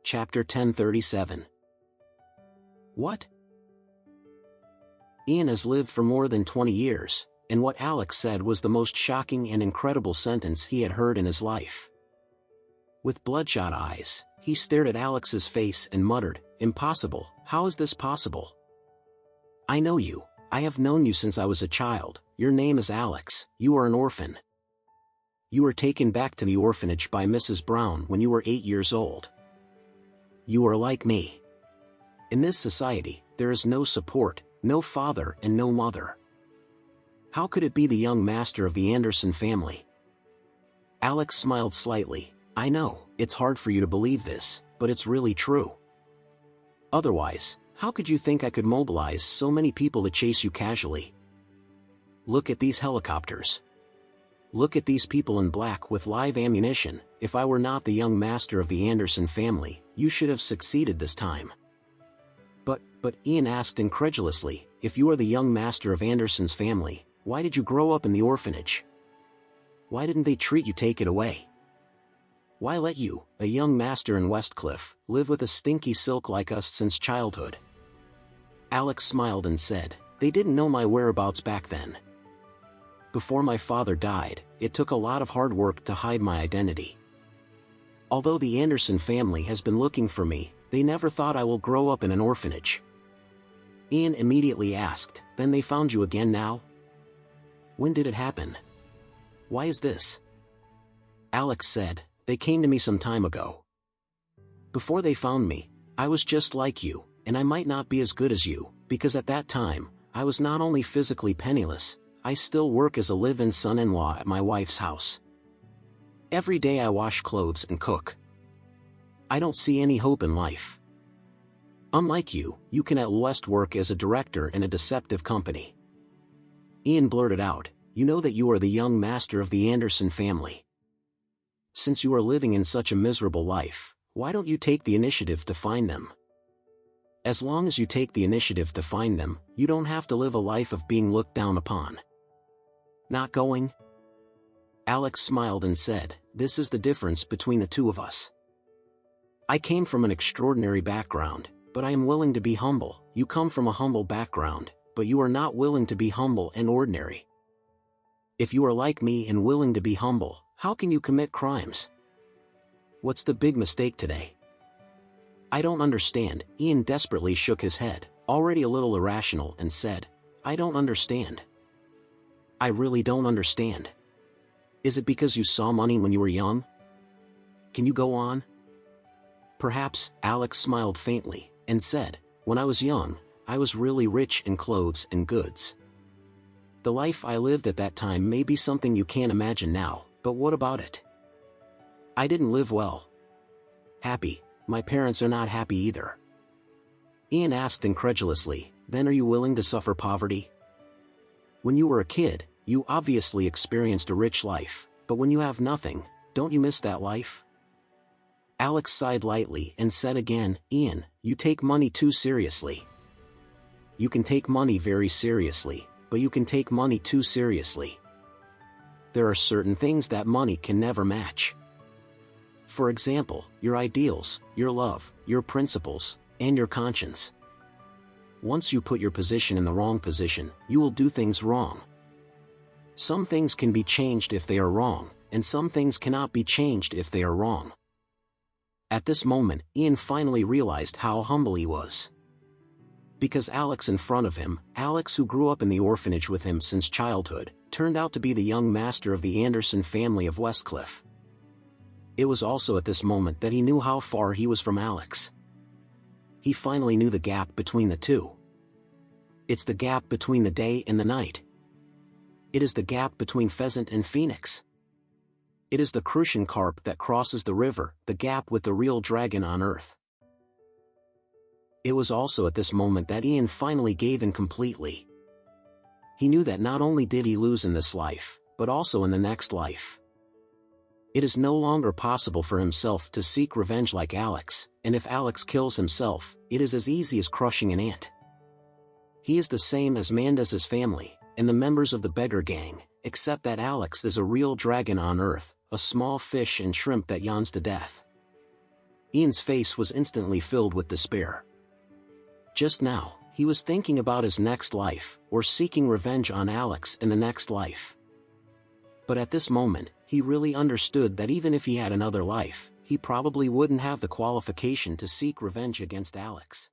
Chapter 1037. What? Ian has lived for more than 20 years, and what Alex said was the most shocking and incredible sentence he had heard in his life. With bloodshot eyes, he stared at Alex's face and muttered, "Impossible, how is this possible? I know you, I have known you since I was a child, your name is Alex, you are an orphan. You were taken back to the orphanage by Mrs. Brown when you were 8 years old. You are like me. In this society, there is no support, no father and no mother. How could it be the young master of the Anderson family?" Alex smiled slightly. "I know, it's hard for you to believe this, but it's really true. Otherwise, how could you think I could mobilize so many people to chase you casually? Look at these helicopters. Look at these people in black with live ammunition. If I were not the young master of the Anderson family, you should have succeeded this time." But Ian asked incredulously, "If you are the young master of Anderson's family, why did you grow up in the orphanage? Why didn't they treat you, take it away? Why let you, a young master in Westcliff, live with a stinky silk like us since childhood?" Alex smiled and said, "They didn't know my whereabouts back then. Before my father died, it took a lot of hard work to hide my identity. Although the Anderson family has been looking for me, they never thought I will grow up in an orphanage." Ian immediately asked, "Then they found you again now? When did it happen? Why is this?" Alex said, "They came to me some time ago. Before they found me, I was just like you, and I might not be as good as you, because at that time, I was not only physically penniless, I still work as a live-in son-in-law at my wife's house. Every day I wash clothes and cook. I don't see any hope in life. Unlike you, you can at West work as a director in a deceptive company." Ian blurted out, "You know that you are the young master of the Anderson family. Since you are living in such a miserable life, why don't you take the initiative to find them? As long as you take the initiative to find them, you don't have to live a life of being looked down upon." "Not going?" Alex smiled and said, "This is the difference between the two of us. I came from an extraordinary background, but I am willing to be humble. You come from a humble background, but you are not willing to be humble and ordinary. If you are like me and willing to be humble, how can you commit crimes? What's the big mistake today?" "I don't understand." Ian desperately shook his head, already a little irrational, and said, "I don't understand. I really don't understand. Is it because you saw money when you were young? Can you go on?" "Perhaps." Alex smiled faintly, and said, "When I was young, I was really rich in clothes and goods. The life I lived at that time may be something you can't imagine now, but what about it? I didn't live well. Happy. My parents are not happy either." Ian asked incredulously, "Then are you willing to suffer poverty? When you were a kid, you obviously experienced a rich life, but when you have nothing, don't you miss that life?" Alex sighed lightly and said again, "Ian, you take money too seriously. You can take money very seriously, but you can take money too seriously. There are certain things that money can never match. For example, your ideals, your love, your principles, and your conscience. Once you put your position in the wrong position, you will do things wrong. Some things can be changed if they are wrong, and some things cannot be changed if they are wrong." At this moment, Ian finally realized how humble he was. Because Alex in front of him, Alex who grew up in the orphanage with him since childhood, turned out to be the young master of the Anderson family of Westcliff. It was also at this moment that he knew how far he was from Alex. He finally knew the gap between the two. It's the gap between the day and the night. It is the gap between pheasant and phoenix. It is the crucian carp that crosses the river, the gap with the real dragon on earth. It was also at this moment that Ian finally gave in completely. He knew that not only did he lose in this life, but also in the next life. It is no longer possible for himself to seek revenge like Alex, and if Alex kills himself, it is as easy as crushing an ant. He is the same as Mandez's family, and the members of the beggar gang, except that Alex is a real dragon on earth, a small fish and shrimp that yawns to death. Ian's face was instantly filled with despair. Just now, he was thinking about his next life, or seeking revenge on Alex in the next life. But at this moment, he really understood that even if he had another life, he probably wouldn't have the qualification to seek revenge against Alex.